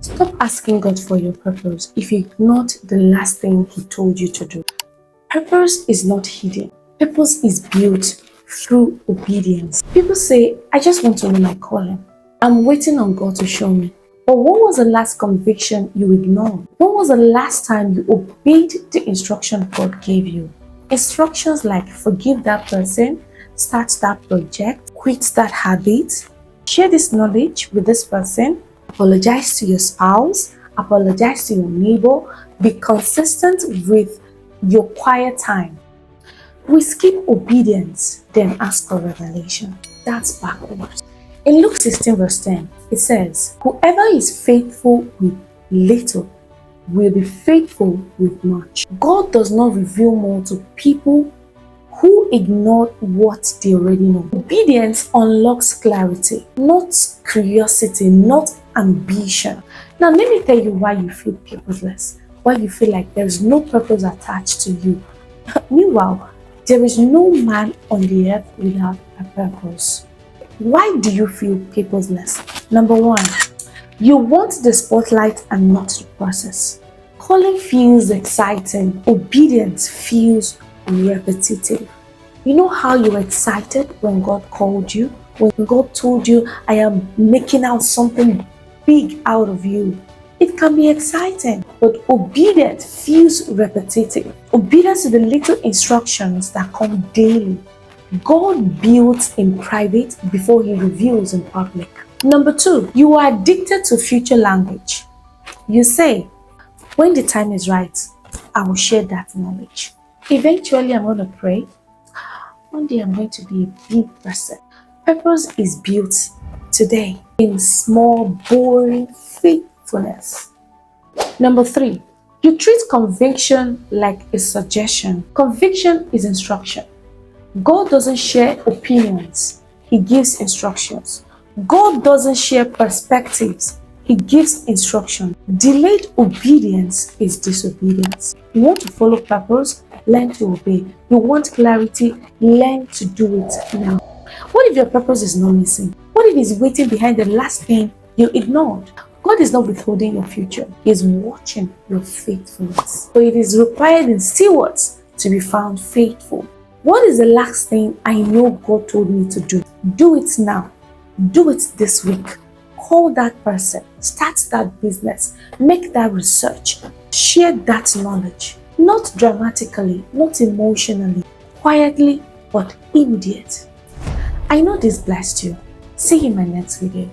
Stop asking God for your purpose if you ignored the last thing He told you to do. Purpose is not hidden. Purpose is built through obedience. People say, I just want to know my calling. I'm waiting on God to show me. But when was the last conviction you ignored? When was the last time you obeyed the instruction God gave you? Instructions like forgive that person, start that project, quit that habit, share this knowledge with this person, apologize to your spouse, apologize to your neighbor, be consistent with your quiet time. We skip obedience, then ask for revelation. That's backwards. In Luke 16 verse 10, it says, whoever is faithful with little will be faithful with much. God does not reveal more to people who ignore what they already know. Obedience unlocks clarity, not curiosity, not ambition. Now, let me tell you why you feel purposeless, why you feel like there is no purpose attached to you. Meanwhile, there is no man on the earth without a purpose. Why do you feel purposeless? Number one, you want the spotlight and not the process. Calling feels exciting. Obedience feels repetitive. You know how you were excited when God called you? When God told you, I am making out something big out of you. It can be exciting, but obedience feels repetitive. Obedience to the little instructions that come daily. God builds in private before He reveals in public. Number two, you are addicted to future language. You say, when the time is right, I will share that knowledge. Eventually, I'm going to pray. One day, I'm going to be a big person. Purpose is built today in small, boring faithfulness. Number three, you treat conviction like a suggestion. Conviction is instruction. God doesn't share opinions, He gives instructions. God doesn't share perspectives, He gives instruction. Delayed obedience is disobedience. You want to follow purpose? Learn to obey. You want clarity? Learn to do it now. What if your purpose is not missing? What if it's waiting behind the last thing you ignored? God is not withholding your future. He is watching your faithfulness. So it is required in stewards to be found faithful. What is the last thing I know God told me to do? Do it now. Do it this week. Call that person. Start that business. Make that research. Share that knowledge. Not dramatically, not emotionally, quietly, but immediate. I know this blessed you. See you in my next video.